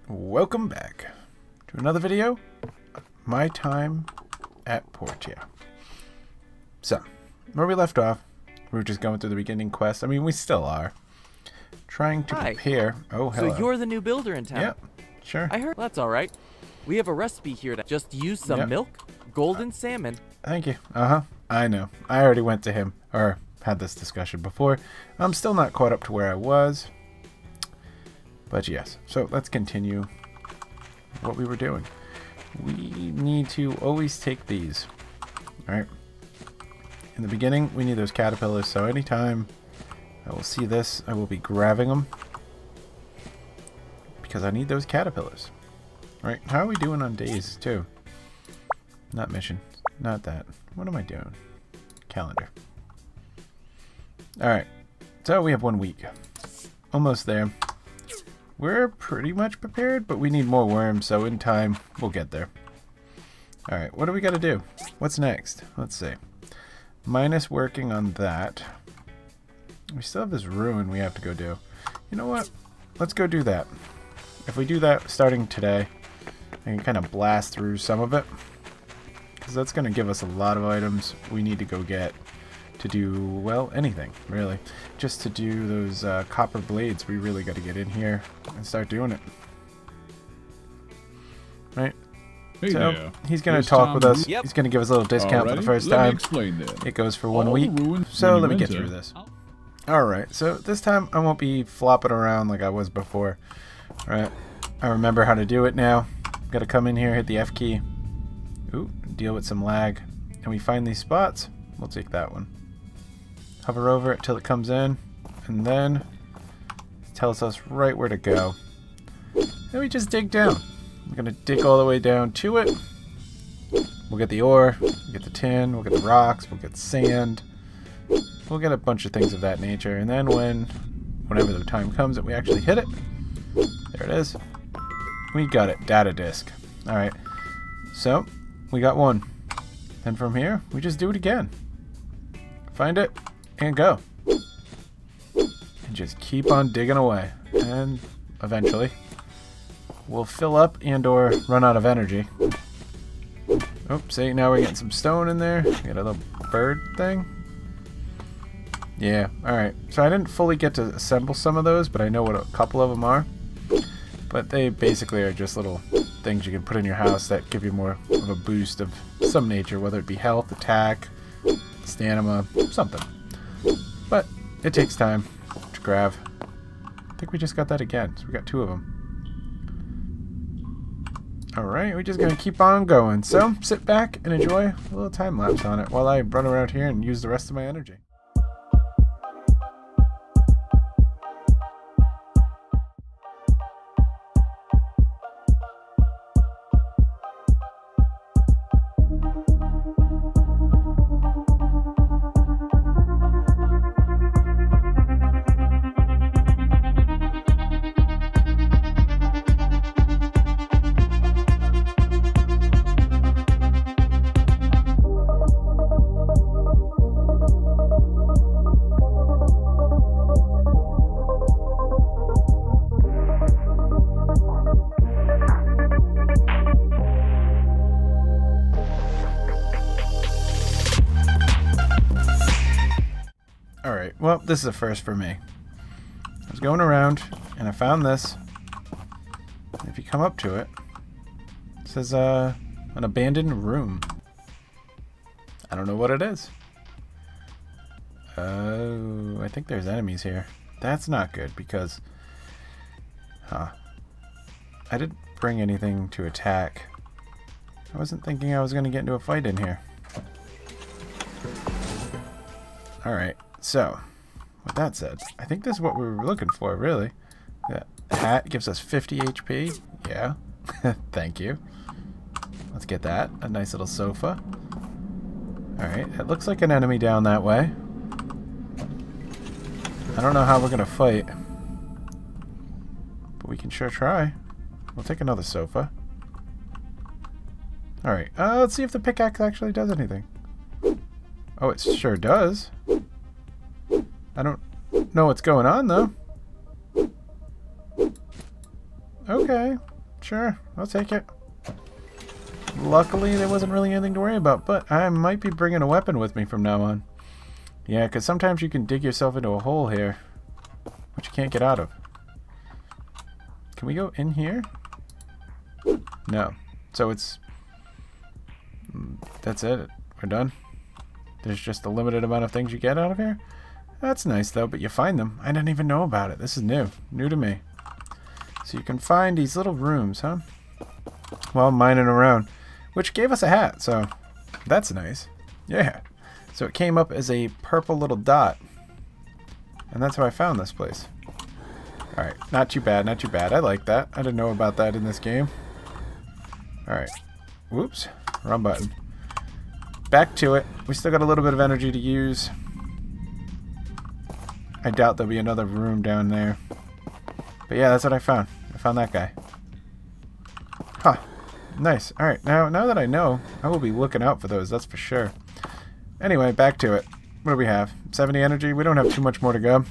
Welcome back to another video of my time at Portia. So, where we left off, we were just going through the beginning quest. I mean, we still are. Trying to prepare. Oh, hello. So you're the new builder in town? Yep, sure. I heard. That's all right. We have a recipe here to just use some milk, golden salmon. Thank you. I know. I already went to him, or had this discussion before. I'm still not caught up to where I was. But yes, so let's continue what we were doing. We need to always take these. Alright. In the beginning, we need those caterpillars, so anytime I will see this, I will be grabbing them. Because I need those caterpillars. Alright, how are we doing on days, too? Not mission. Not that. What am I doing? Calendar. Alright, so we have 1 week. Almost there. We're pretty much prepared, but we need more worms, so in time, we'll get there. Alright, what do we got to do? What's next? Let's see. Minus working on that. We still have this ruin we have to go do. You know what? Let's go do that. If we do that starting today, I can kind of blast through some of it. Because that's going to give us a lot of items we need to go get to do, well, anything, really. Just to do those copper blades, we really got to get in here and start doing it. Right? Hey so, there. he's going to talk with us. Yep. He's going to give us a little discount for the first Let me time. explain then. It goes for 1 All week. ruins So when let you me get enter. through this. Alright, so this time I won't be flopping around like I was before. Alright, I remember how to do it now. Gotta come in here, hit the F key. Ooh, deal with some lag. And we find these spots. We'll take that one. Hover over it till it comes in. And then it tells us right where to go. Then we just dig down. We're gonna dig all the way down to it. We'll get the ore, we'll get the tin, we'll get the rocks, we'll get sand. We'll get a bunch of things of that nature. And then whenever the time comes that we actually hit it, there it is. We got it. Data disk. Alright. So, we got one. Then from here, we just do it again. Find it, and go. And just keep on digging away. And eventually, we'll fill up and or run out of energy. Oh, see, now we're getting some stone in there. Got a little bird thing. Yeah, alright. So I didn't fully get to assemble some of those, but I know what a couple of them are. But they basically are just little things you can put in your house that give you more of a boost of some nature, whether it be health, attack, stamina, something. But it takes time to grab. I think we just got that again, so we got 2 of them. Alright, we're just going to keep on going. So, sit back and enjoy a little time lapse on it while I run around here and use the rest of my energy. Alright, well, this is a first for me. I was going around, and I found this. And if you come up to it, it says, an abandoned room. I don't know what it is. Oh, I think there's enemies here. That's not good, because... I didn't bring anything to attack. I wasn't thinking I was going to get into a fight in here. Alright. So, with that said, I think this is what we were looking for, really. That hat gives us 50 HP. Yeah. Thank you. Let's get that. A nice little sofa. Alright, it looks like an enemy down that way. I don't know how we're going to fight. But we can sure try. We'll take another sofa. Alright, let's see if the pickaxe actually does anything. Oh, it sure does. I don't know what's going on, though. Okay. Sure, I'll take it. Luckily, there wasn't really anything to worry about, but I might be bringing a weapon with me from now on. Yeah, because sometimes you can dig yourself into a hole here, which you can't get out of. Can we go in here? No. So it's... That's it. We're done. There's just a limited amount of things you get out of here? That's nice, though, but you find them. I didn't even know about it. This is new. New to me. So you can find these little rooms, huh? While mining around. Which gave us a hat, so that's nice. Yeah. So it came up as a purple little dot. And that's how I found this place. Alright, not too bad, not too bad. I like that. I didn't know about that in this game. Alright. Whoops. Wrong button. Back to it. We still got a little bit of energy to use. I doubt there'll be another room down there. But yeah, that's what I found. I found that guy. Huh. Nice. Alright, now that I know, I will be looking out for those, that's for sure. Anyway, back to it. What do we have? 70 energy? We don't have too much more to go.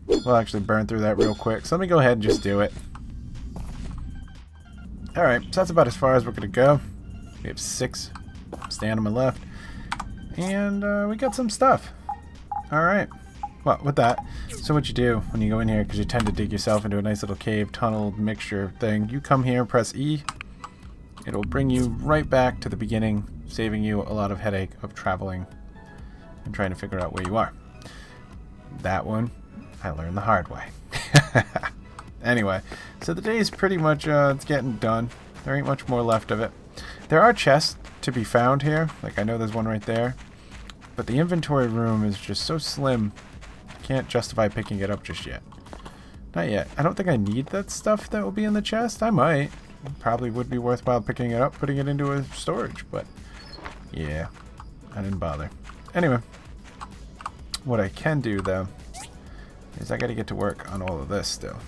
We'll actually burn through that real quick. So let me go ahead and just do it. Alright, so that's about as far as we're going to go. We have 6 stamina left. And we got some stuff. Alright. Well, with that, so what you do when you go in here, because you tend to dig yourself into a nice little cave, tunnel, mixture thing, you come here, press E. It'll bring you right back to the beginning, saving you a lot of headache of traveling and trying to figure out where you are. That one, I learned the hard way. Anyway, so the day is pretty much, it's getting done. There ain't much more left of it. There are chests to be found here. Like, I know there's one right there. But the inventory room is just so slim, I can't justify picking it up just yet. Not yet. I don't think I need that stuff that will be in the chest. I might. Probably would be worthwhile picking it up, putting it into a storage, but yeah, I didn't bother. Anyway, what I can do though is I gotta get to work on all of this still.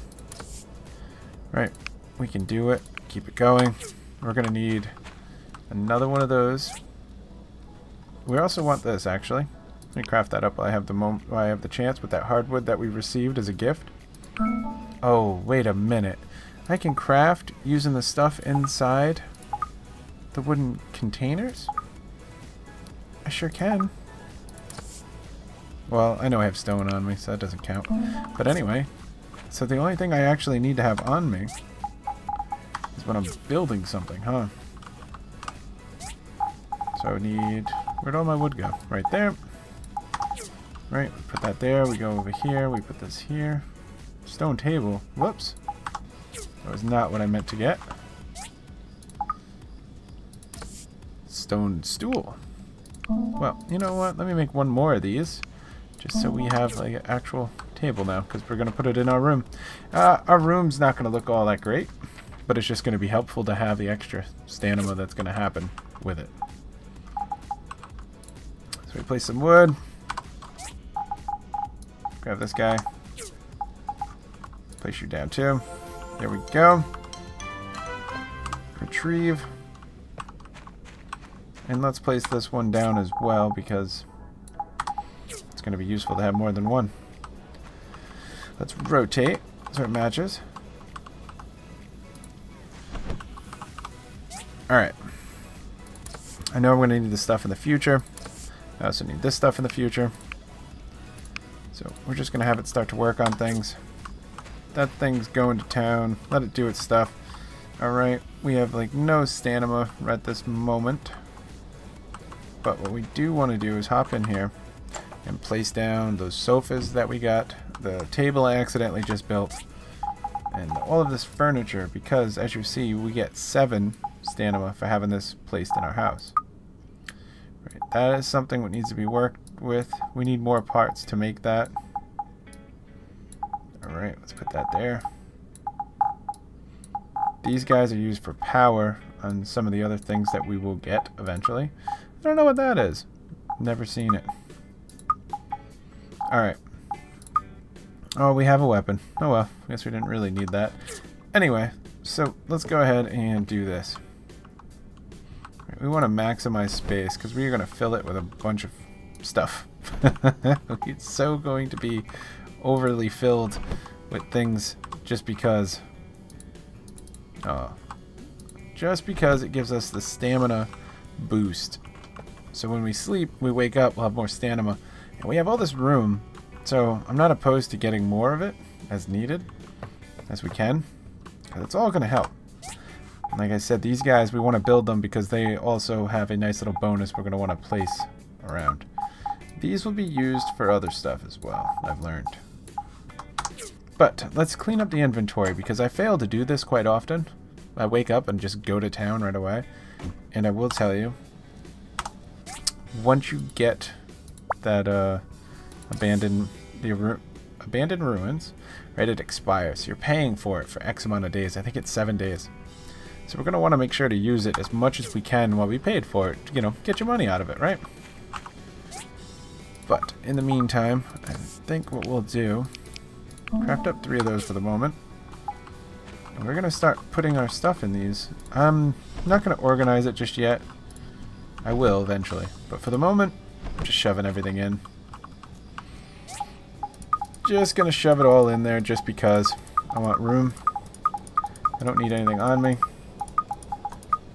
Right, we can do it. Keep it going. We're gonna need another one of those. We also want this actually. Let me craft that up while I have the chance with that hardwood that we received as a gift. Oh, wait a minute. I can craft using the stuff inside the wooden containers? I sure can. Well, I know I have stone on me, so that doesn't count. But anyway, so the only thing I actually need to have on me is when I'm building something, huh? So I need... Where'd all my wood go? Right there. Right, we put that there. We go over here. We put this here. Stone table. Whoops. That was not what I meant to get. Stone stool. Well, you know what? Let me make one more of these. Just so we have like an actual table now. Because we're going to put it in our room. Our room's not going to look all that great. But it's just going to be helpful to have the extra stamina that's going to happen with it. So we place some wood. Grab this guy. Place you down too. There we go. Retrieve. And let's place this one down as well because it's going to be useful to have more than one. Let's rotate so it matches. Alright. I know I'm going to need this stuff in the future. I also need this stuff in the future. So we're just going to have it start to work on things. That thing's going to town. Let it do its stuff. Alright, we have like no stamina at this moment. But what we do want to do is hop in here and place down those sofas that we got, the table I accidentally just built, and all of this furniture because as you see we get 7 stamina for having this placed in our house. Right, that is something that needs to be worked with. We need more parts to make that. Alright, let's put that there. These guys are used for power on some of the other things that we will get eventually. I don't know what that is. Never seen it. Alright. Oh, we have a weapon. Oh well, I guess we didn't really need that. Anyway, so let's go ahead and do this. We want to maximize space because we are going to fill it with a bunch of stuff. It's so going to be overly filled with things just because Just because it gives us the stamina boost. So when we sleep, we wake up, we'll have more stamina. And we have all this room, so I'm not opposed to getting more of it as needed, as we can. Because it's all going to help. And like I said, these guys, we want to build them because they also have a nice little bonus we're going to want to place around. These will be used for other stuff as well, I've learned. But let's clean up the inventory because I fail to do this quite often. I wake up and just go to town right away. And I will tell you, once you get that abandoned ruins, right, it expires. So you're paying for it for X amount of days. I think it's 7 days. So we're going to want to make sure to use it as much as we can while we paid for it. You know, get your money out of it, right? But in the meantime, I think what we'll do, craft up 3 of those for the moment. And we're going to start putting our stuff in these. I'm not going to organize it just yet. I will eventually. But for the moment, I'm just shoving everything in. Just going to shove it all in there just because I want room. I don't need anything on me.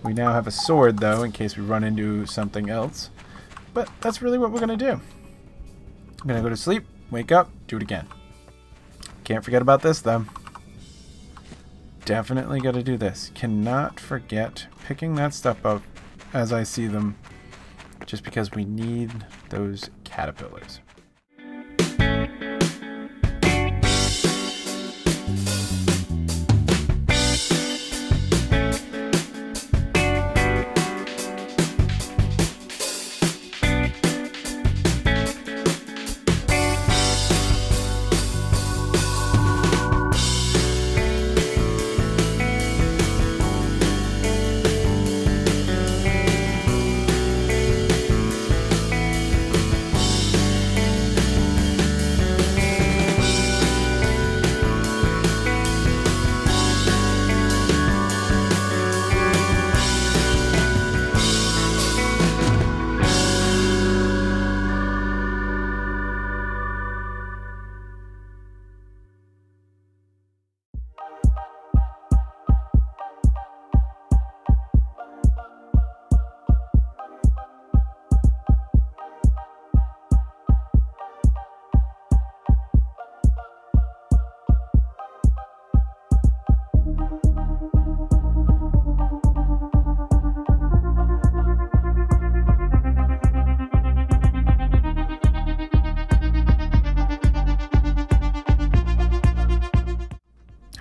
We now have a sword, though, in case we run into something else. But that's really what we're going to do. I'm going to go to sleep, wake up, do it again. Can't forget about this, though. Definitely got to do this. Cannot forget picking that stuff up as I see them, just because we need those caterpillars.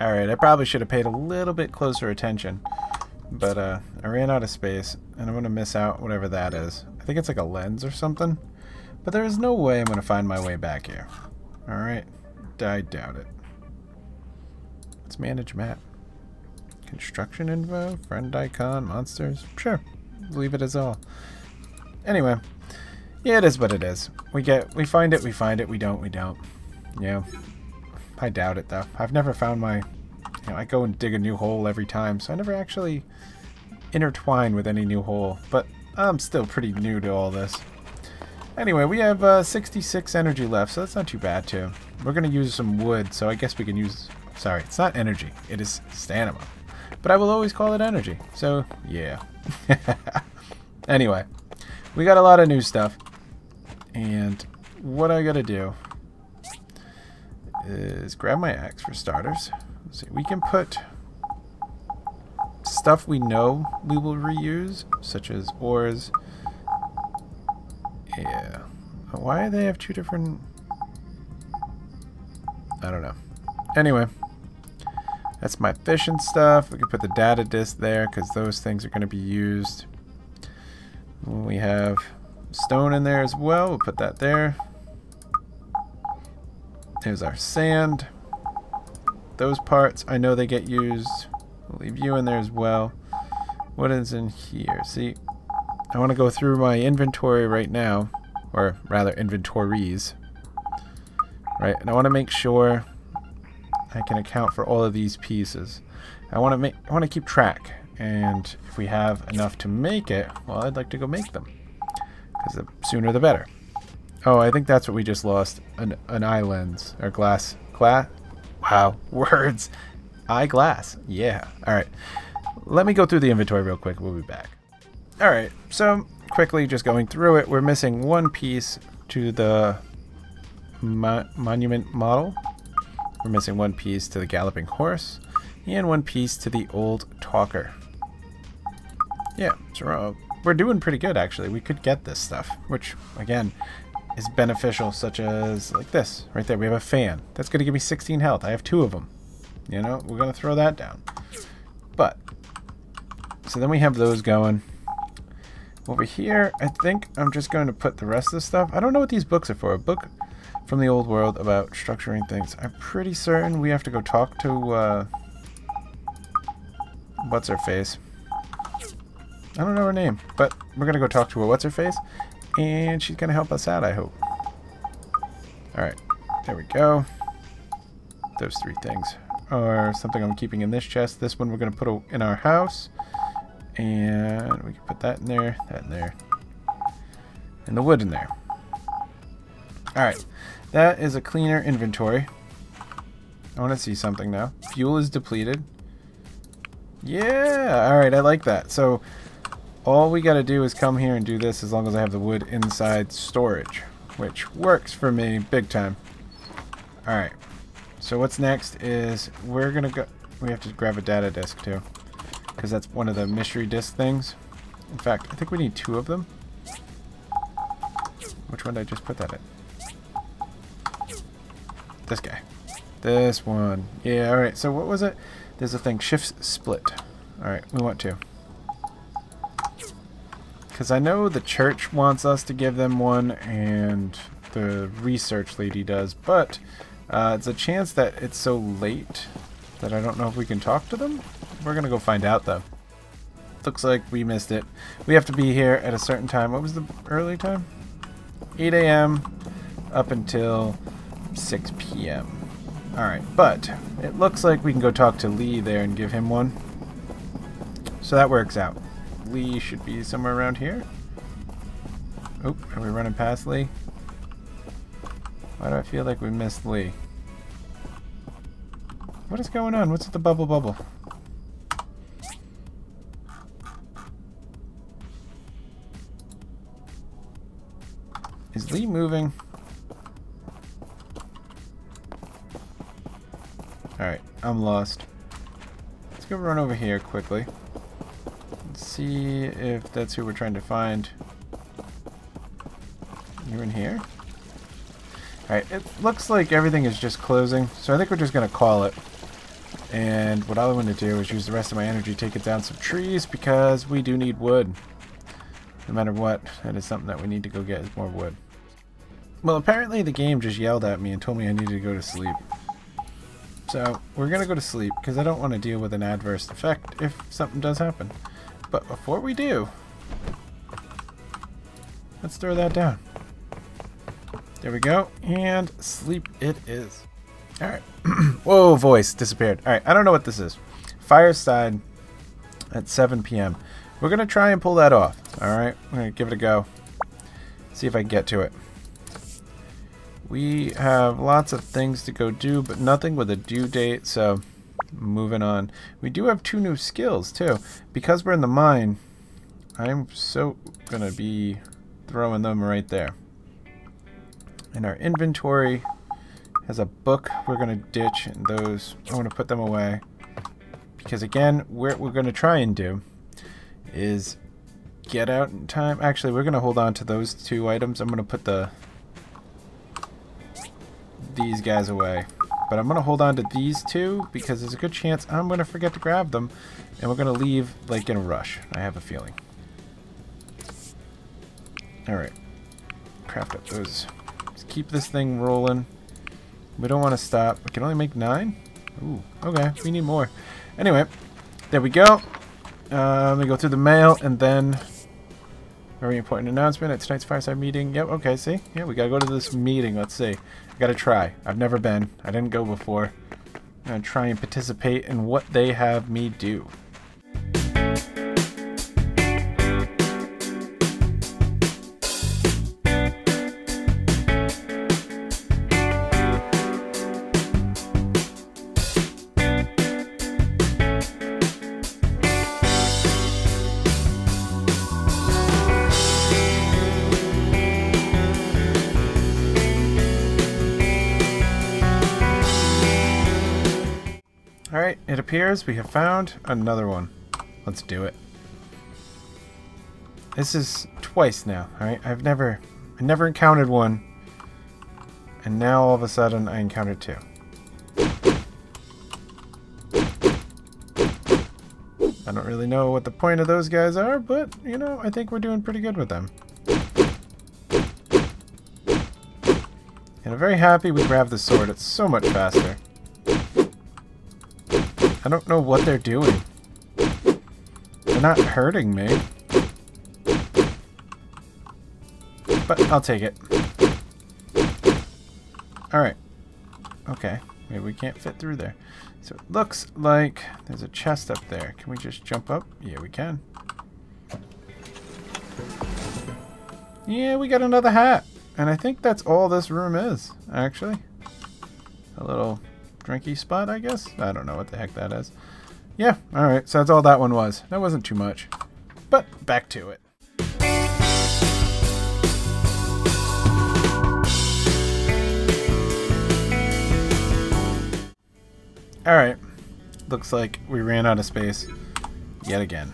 Alright, I probably should have paid a little bit closer attention, but I ran out of space, and I'm going to miss out whatever that is. I think it's like a lens or something, but there is no way I'm going to find my way back here. Alright, I doubt it. Let's manage map. Construction info, friend icon, monsters, sure, leave it as all. Anyway, yeah, it is what it is. We find it, we don't. Yeah. I doubt it, though. I've never found my... I go and dig a new hole every time, so I never actually intertwine with any new hole. But I'm still pretty new to all this. Anyway, we have 66 energy left, so that's not too bad, too. We're going to use some wood, so I guess we can use... Sorry, it's not energy. It is stamina. But I will always call it energy, so yeah. Anyway, we got a lot of new stuff. And what I got to do is grab my axe for starters. Let's see, we can put stuff we know we will reuse, such as ores. Yeah. Why do they have 2 different... I don't know. Anyway, that's my fishing stuff. We can put the data disk there because those things are going to be used. We have stone in there as well. We'll put that there. There's our sand. Those parts, I know they get used. We'll leave you in there as well. What is in here? See, I want to go through my inventory right now, or rather inventories. Right, and I want to make sure I can account for all of these pieces. I want to keep track, and if we have enough to make it, well, I'd like to go make them, because the sooner the better. Oh, I think that's what we just lost. An eye lens. Or glass. Wow. Words. Eyeglass. Yeah. All right. Let me go through the inventory real quick. We'll be back. All right. So quickly just going through it. We're missing one piece to the monument model. We're missing one piece to the galloping horse. And one piece to the old talker. Yeah. So we're doing pretty good, actually. We could get this stuff, which, again, is beneficial, such as like this. Right there. We have a fan. That's going to give me 16 health. I have 2 of them. You know, we're going to throw that down. But, so then we have those going. Over here, I think I'm just going to put the rest of the stuff. I don't know what these books are for. A book from the old world about structuring things. I'm pretty certain we have to go talk to, what's her face? I don't know her name, but we're going to go talk to her what's her face. And she's going to help us out, I hope. Alright, there we go. Those 3 things. Or something I'm keeping in this chest. This one we're going to put in our house. And we can put that in there, and the wood in there. Alright, that is a cleaner inventory. I want to see something now. Fuel is depleted. Yeah, alright, I like that. So, all we got to do is come here and do this as long as I have the wood inside storage. Which works for me big time. Alright. So what's next is we're going to go... We have to grab a data disk too. Because that's one of the mystery disk things. In fact, I think we need 2 of them. Which one did I just put that in? This guy. This one. Yeah, alright. So what was it? There's a thing. Shift split. Alright, we want 2. Because I know the church wants us to give them one, and the research lady does, but it's a chance that it's so late that I don't know if we can talk to them. We're going to go find out, though. Looks like we missed it. We have to be here at a certain time. What was the early time? 8 a.m. up until 6 p.m. Alright, but it looks like we can go talk to Lee there and give him one. So that works out. Lee should be somewhere around here. Oh, are we running past Lee? Why do I feel like we missed Lee? What is going on? What's with the bubble? Is Lee moving? Alright, I'm lost. Let's go run over here quickly. Let's see if that's who we're trying to find. You in here? Alright, it looks like everything is just closing, so I think we're just going to call it. And what I want to do is use the rest of my energy, take it down some trees, because we do need wood. No matter what, that is something that we need to go get, is more wood. Well, apparently the game just yelled at me and told me I needed to go to sleep. So, we're going to go to sleep, because I don't want to deal with an adverse effect if something does happen. But before we do, let's throw that down. There we go, and sleep it is. Alright. Whoa, voice disappeared. Alright, I don't know what this is. Fireside at 7 p.m. We're going to try and pull that off. Alright, we're going to give it a go. See if I can get to it. We have lots of things to go do, but nothing with a due date, so moving on. We do have 2 new skills, too. Because we're in the mine, I'm so going to be throwing them right there. And our inventory has a book we're going to ditch, and those, I want to put them away. Because again, what we're going to try and do is get out in time. Actually, we're going to hold on to those 2 items. I'm going to put these guys away. But I'm going to hold on to these 2 because there's a good chance I'm going to forget to grab them. And we're going to leave like in a rush. I have a feeling. Alright. Craft up those. Let's keep this thing rolling. We don't want to stop. We can only make 9? Ooh, okay. We need more. Anyway, there we go. Let me go through the mail and then... Very important announcement at tonight's fireside meeting. Yep, okay, see? Yeah, we gotta go to this meeting. Let's see. I gotta try. I've never been. I didn't go before. I'm gonna try and participate in what they have me do. Alright, it appears we have found another one. Let's do it. This is twice now, alright? I never encountered one. And now all of a sudden I encountered two. I don't really know what the point of those guys are, but, you know, I think we're doing pretty good with them. And I'm very happy we grabbed the sword. It's so much faster. I don't know what they're doing. They're not hurting me. But I'll take it. Alright. Okay. Maybe we can't fit through there. So it looks like there's a chest up there. Can we just jump up? Yeah, we can. Yeah, we got another hat. And I think that's all this room is, actually. A little drinky spot, I guess? I don't know what the heck that is. Yeah, alright. So that's all that one was. That wasn't too much. But back to it. Alright, looks like we ran out of space yet again.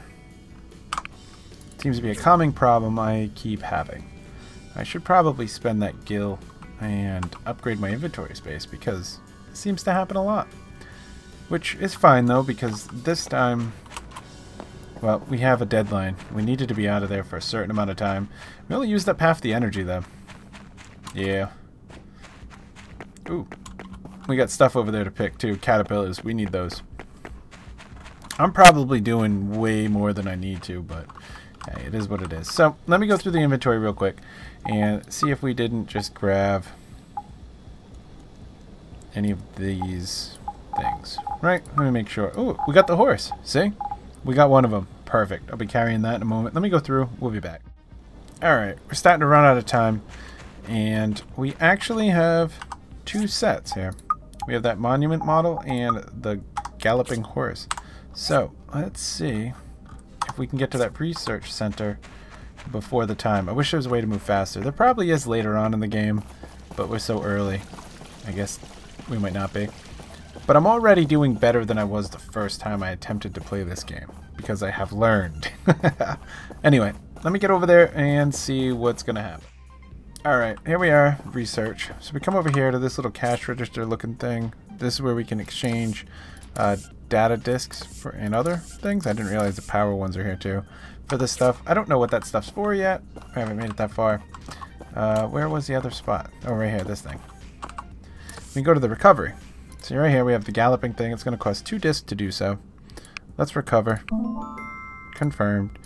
Seems to be a common problem I keep having. I should probably spend that gil and upgrade my inventory space because it seems to happen a lot. Which is fine though, because this time, well, we have a deadline. We needed to be out of there for a certain amount of time. We only used up half the energy though. Yeah. Ooh. We got stuff over there to pick too. Caterpillars. We need those. I'm probably doing way more than I need to, but hey, it is what it is. So let me go through the inventory real quick and see if we didn't just grab any of these things. Right? Let me make sure. Oh, we got the horse. See? We got one of them. Perfect. I'll be carrying that in a moment. Let me go through. We'll be back. Alright. We're starting to run out of time. And we actually have two sets here. We have that monument model and the galloping horse. So, let's see if we can get to that research center before the time. I wish there was a way to move faster. There probably is later on in the game, but we're so early. I guess we might not be. But I'm already doing better than I was the first time I attempted to play this game, because I have learned. Anyway, let me get over there and see what's going to happen. Alright, here we are, research. So we come over here to this little cash register looking thing. This is where we can exchange data disks and other things. I didn't realize the power ones are here too for this stuff. I don't know what that stuff's for yet. I haven't made it that far. Where was the other spot? Oh, right here, this thing. We can go to the recovery. So right here we have the galloping thing. It's going to cost 2 disks to do so. Let's recover. Confirmed.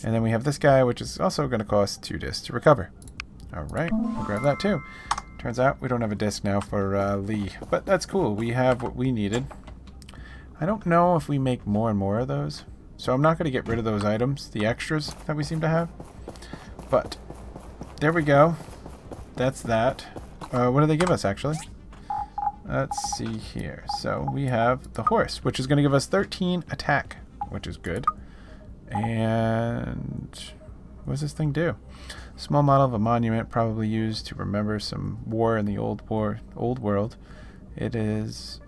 And then we have this guy, which is also going to cost 2 disks to recover. Alright, we'll grab that too. Turns out we don't have a disc now for Lee, but that's cool. We have what we needed. I don't know if we make more and more of those, so I'm not going to get rid of those items, the extras that we seem to have. But there we go. That's that. What do they give us actually? Let's see here. So we have the horse, which is going to give us 13 attack, which is good. And what does this thing do? Small model of a monument, probably used to remember some war in the old world. It is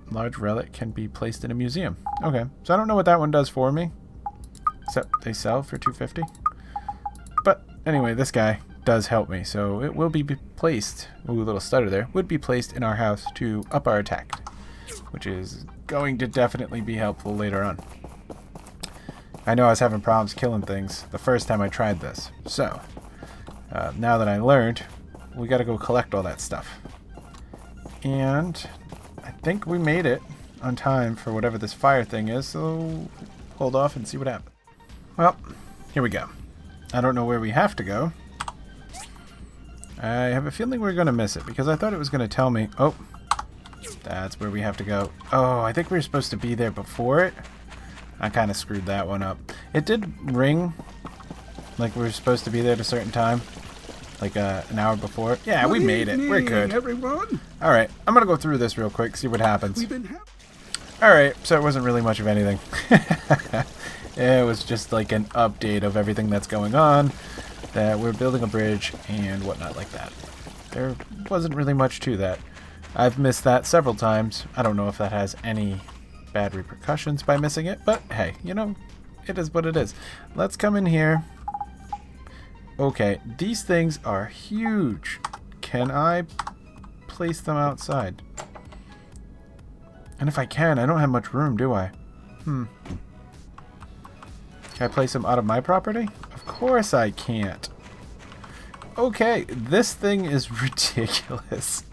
large relic, can be placed in a museum. Okay, so I don't know what that one does for me, except they sell for 250. But anyway, this guy does help me, so it will be placed. Ooh, a little stutter there. Would be placed in our house to up our attack, which is going to definitely be helpful later on. I know I was having problems killing things the first time I tried this, so now that I learned, we gotta go collect all that stuff. And I think we made it on time for whatever this fire thing is, so hold off and see what happens. Well, here we go. I don't know where we have to go. I have a feeling we're gonna miss it, because I thought it was gonna tell me, oh, that's where we have to go. Oh, I think we were supposed to be there before it. I kind of screwed that one up. It did ring like we were supposed to be there at a certain time, like an hour before. Yeah, we made it. We're good. Everyone. All right, I'm gonna go through this real quick, see what happens. All right, so it wasn't really much of anything. It was just like an update of everything that's going on. That we're building a bridge and whatnot like that. There wasn't really much to that. I've missed that several times. I don't know if that has any bad repercussions by missing it, but hey, you know, it is what it is. Let's come in here. Okay, these things are huge. Can I place them outside? And if I can, I don't have much room, do I? Can I place them out of my property? Of course I can't. Okay, this thing is ridiculous.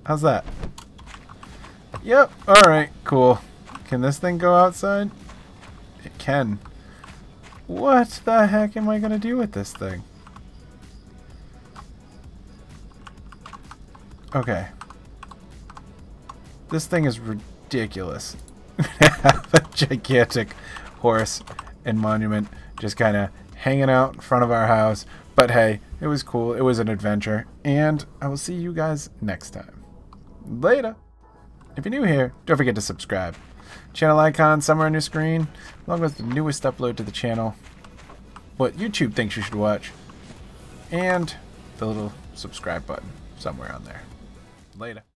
How's that? Yep, alright, cool. Can this thing go outside? It can. What the heck am I going to do with this thing? Okay. This thing is ridiculous. Have a gigantic horse and monument just kind of hanging out in front of our house. But hey, it was cool. It was an adventure. And I will see you guys next time. Later. If you're new here, don't forget to subscribe. Channel icon somewhere on your screen, along with the newest upload to the channel, what YouTube thinks you should watch, and the little subscribe button somewhere on there. Later.